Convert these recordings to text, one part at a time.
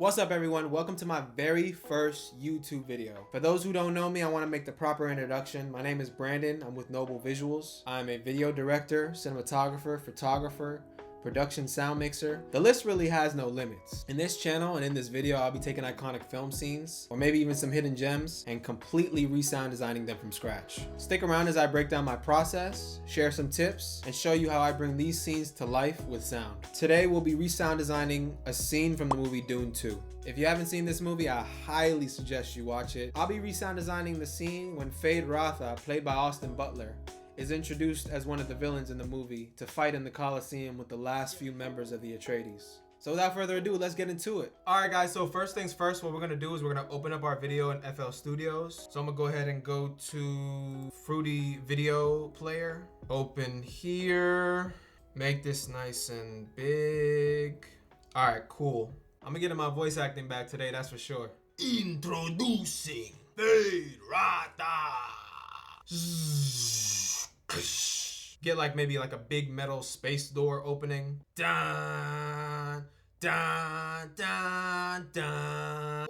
What's up everyone, welcome to my very first YouTube video. For those who don't know me, I want to make the proper introduction. My name is Brandon, I'm with Noble Visuals. I'm a video director, cinematographer, photographer, production sound mixer. The list really has no limits. In this channel and in this video, I'll be taking iconic film scenes, or maybe even some hidden gems, and completely resound designing them from scratch. Stick around as I break down my process, share some tips, and show you how I bring these scenes to life with sound. Today we'll be resound designing a scene from the movie DUNE 2. If you haven't seen this movie, I highly suggest you watch it. I'll be resound designing the scene when Fade Ratha, played by Austin Butler, is introduced as one of the villains in the movie to fight in the Coliseum with the last few members of the Atreides. So without further ado, let's get into it. Alright guys, so first things first, what we're gonna do is we're gonna open up our video in FL Studios. So I'm gonna go ahead and go to Fruity Video Player. Open here. Make this nice and big. Alright, cool. I'm gonna get in my voice acting back today, that's for sure. Introducing Fade Ratha. Get like maybe like a big metal space door opening. Dun, dun, dun, dun.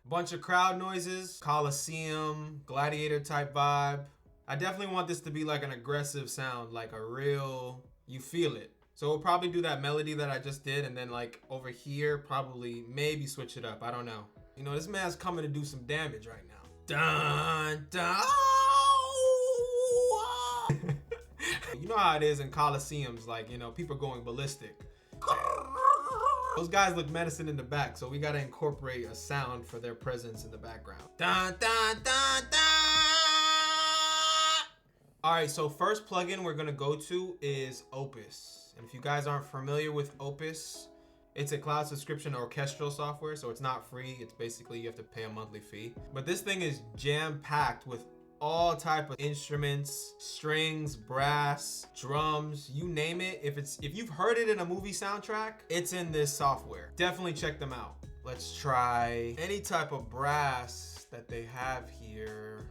Bunch of crowd noises, Coliseum, gladiator type vibe. I definitely want this to be like an aggressive sound, like a real, you feel it. So we'll probably do that melody that I just did, and then like over here, probably maybe switch it up, I don't know. You know, this man's coming to do some damage right now. Dun, dun. You know how it is in Coliseums, like, you know, people going ballistic. Those guys look menacing in the back, so we gotta incorporate a sound for their presence in the background. Dun, dun, dun, dun. All right, so first plugin we're gonna go to is Opus. And if you guys aren't familiar with Opus, it's a cloud subscription orchestral software, so it's not free. It's basically you have to pay a monthly fee. But this thing is jam-packed with all type of instruments, strings, brass, drums, you name it. If you've heard it in a movie soundtrack, it's in this software. Definitely check them out. Let's try any type of brass that they have here.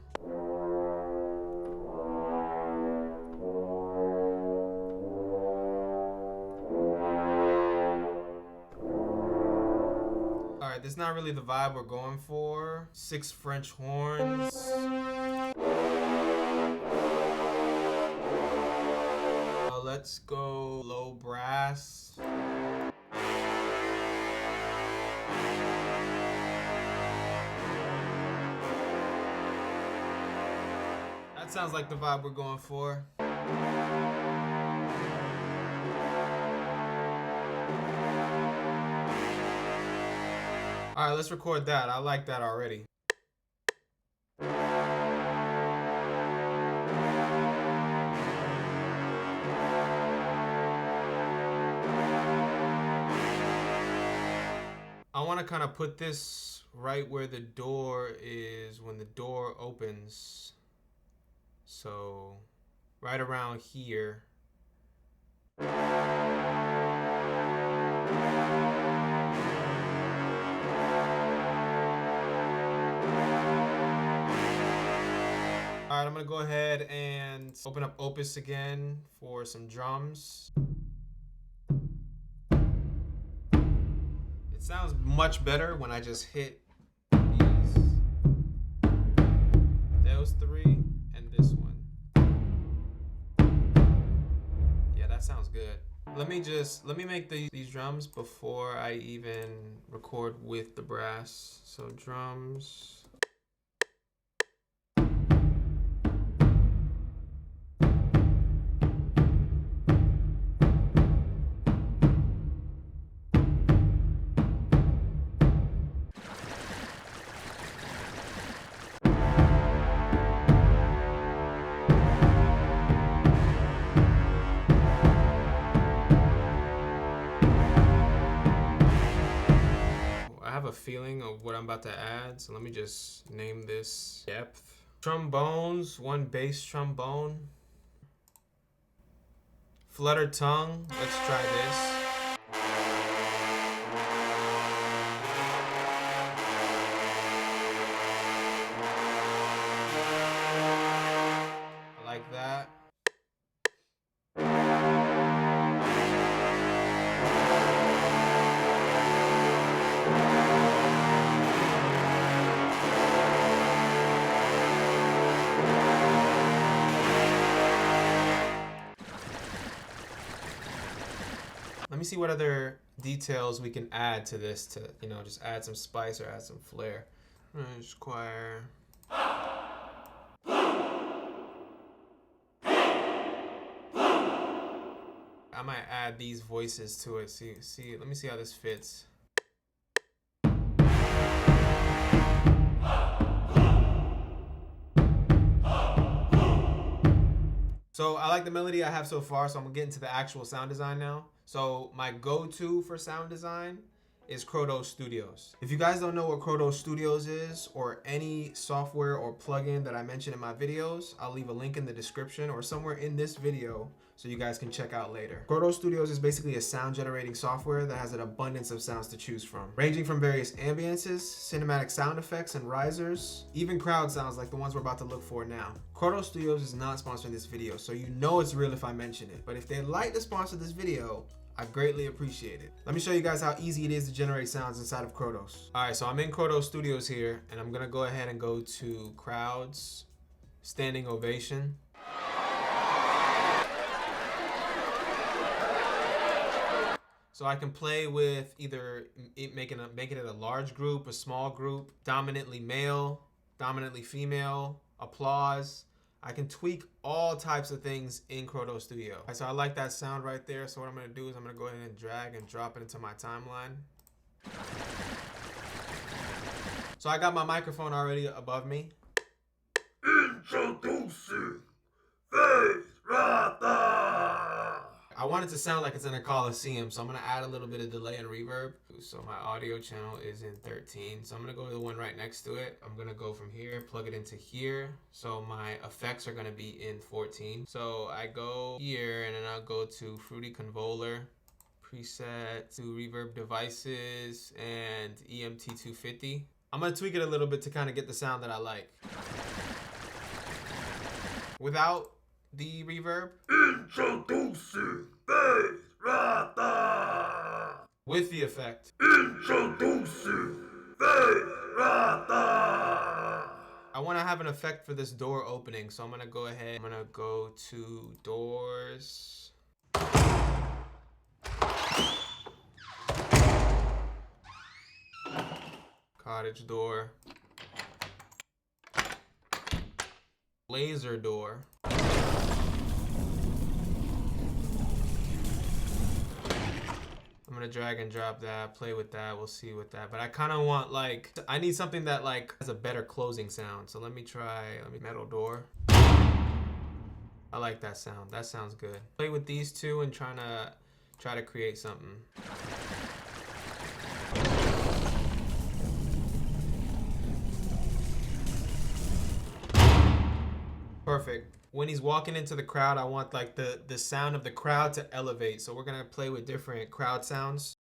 Alright, this is not really the vibe we're going for. 6 French horns. Let's go low brass. That sounds like the vibe we're going for. All right, let's record that. I like that already. I want to kind of put this right where the door is when the door opens. So right around here. Alright, I'm gonna go ahead and open up Opus again for some drums. It sounds much better when I just hit those 3 and this one. Yeah, that sounds good. Let me make these drums before I even record with the brass. So drums. Feeling of what I'm about to add, so let me just name this depth. Trombones, 1 bass trombone. Flutter tongue, let's try this. I like that. me see what other details we can add to this to, you know, just add some spice or add some flair. Choir. I might add these voices to it. See, let me see how this fits. So I like the melody I have so far, so I'm gonna get into the actual sound design now. So my go-to for sound design is Krotos Studios. If you guys don't know what Krotos Studios is, or any software or plugin that I mentioned in my videos, I'll leave a link in the description or somewhere in this video so you guys can check out later. Krotos Studios is basically a sound generating software that has an abundance of sounds to choose from, ranging from various ambiances, cinematic sound effects and risers, even crowd sounds like the ones we're about to look for now. Krotos Studios is not sponsoring this video, so you know it's real if I mention it. But if they'd like to sponsor this video, I greatly appreciate it. Let me show you guys how easy it is to generate sounds inside of Krotos. All right, so I'm in Krotos Studios here, and I'm gonna go ahead and go to Crowds, Standing Ovation. So I can play with either making it a large group, a small group, dominantly male, dominantly female, applause. I can tweak all types of things in Krotos Studio. So I like that sound right there. So what I'm gonna do is I'm gonna go ahead and drag and drop it into my timeline. So I got my microphone already above me. Introducing Faith Rata. I want it to sound like it's in a Coliseum, so I'm gonna add a little bit of delay and reverb. So my audio channel is in 13. So I'm gonna go to the one right next to it. I'm gonna go from here, plug it into here. So my effects are gonna be in 14. So I go here and then I'll go to Fruity Convoler, preset, to reverb devices and EMT 250. I'm gonna tweak it a little bit to kind of get the sound that I like. Without the reverb. Introducing Faith Rata. With the effect. Introducing Faith Rata. I want to have an effect for this door opening, so I'm gonna go ahead. I'm gonna go to doors. Cottage door. Laser door. I'm gonna drag and drop that, play with that, we'll see with that. But I kind of want like, I need something that like has a better closing sound. So let me metal door. I like that sound, that sounds good. Play with these two and try to create something. Perfect. When he's walking into the crowd, I want like the sound of the crowd to elevate. So we're gonna play with different crowd sounds.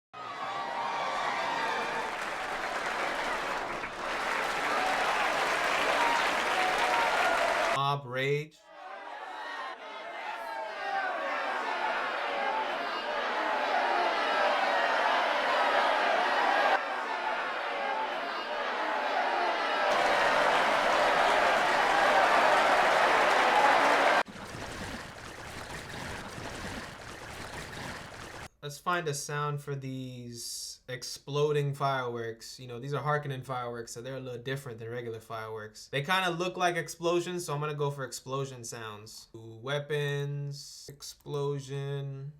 Mob rage. Let's find a sound for these exploding fireworks. You know, these are harkening fireworks, so they're a little different than regular fireworks. They kind of look like explosions, so I'm gonna go for explosion sounds. Ooh, weapons, explosion.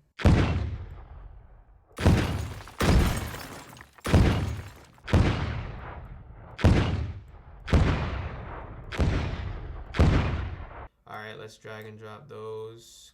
All right, let's drag and drop those.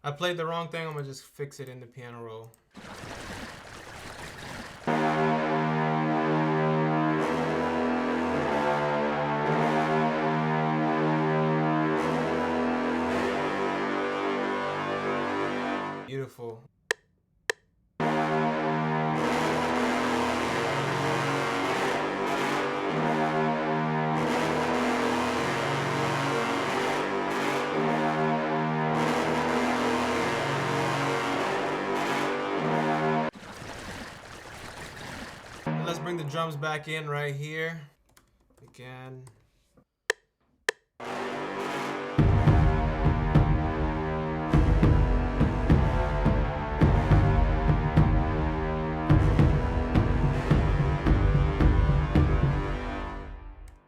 I played the wrong thing, I'm gonna just fix it in the piano roll. beautiful. Let's bring the drums back in right here. Again.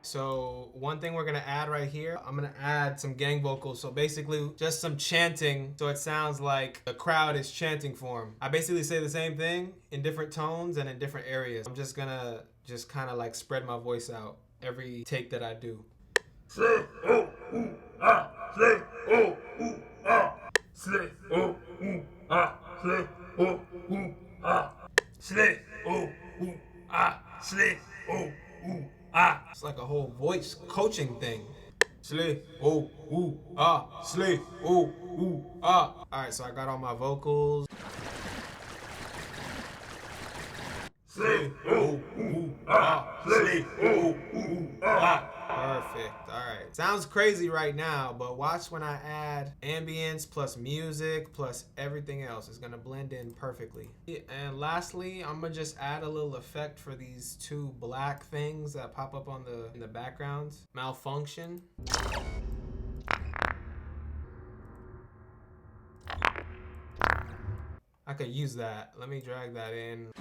So one thing we're gonna add right here, I'm gonna add some gang vocals. So basically just some chanting, so it sounds like the crowd is chanting for him. I basically say the same thing in different tones and in different areas. I'm just gonna kind of like spread my voice out every take that I do. Slay, oh, ooh, ah, slay, oh, ooh, ah, slay, oh, ooh, ah, slay, oh, ooh, ah, slay, oh, ooh, ah, slay, oh, ooh. Ah, it's like a whole voice coaching thing. Slay, oh, ooh, ah, slay, oh, ooh, ah. All right, so I got all my vocals. Slay, oh, ooh, ah, slay, oh, ooh, ah. Perfect. All right. Sounds crazy right now, but watch when I add ambience plus music plus everything else. It's gonna blend in perfectly. And lastly, I'm gonna just add a little effect for these two black things that pop up on in the backgrounds. Malfunction. I could use that. Let me drag that in.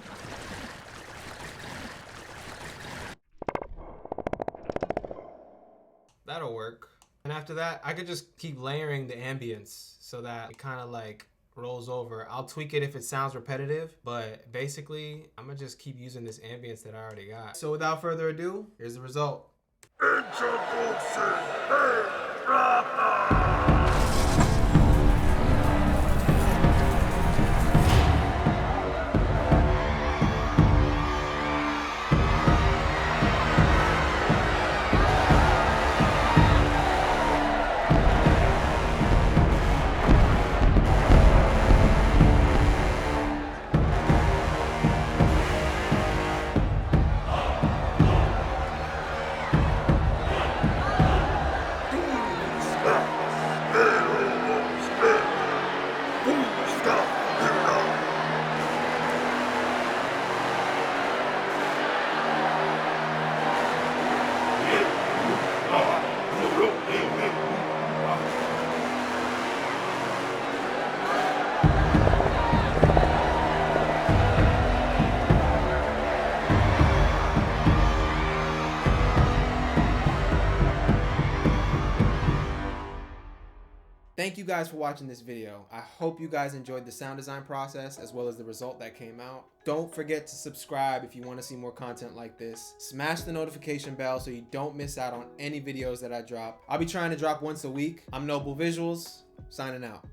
That'll work. And after that, I could just keep layering the ambience so that it kind of like rolls over. I'll tweak it if it sounds repetitive, but basically, I'm gonna just keep using this ambience that I already got. So without further ado, here's the result. Thank you guys for watching this video. I hope you guys enjoyed the sound design process as well as the result that came out. Don't forget to subscribe if you want to see more content like this. Smash the notification bell so you don't miss out on any videos that I drop. I'll be trying to drop once a week. I'm Noble Visuals, signing out.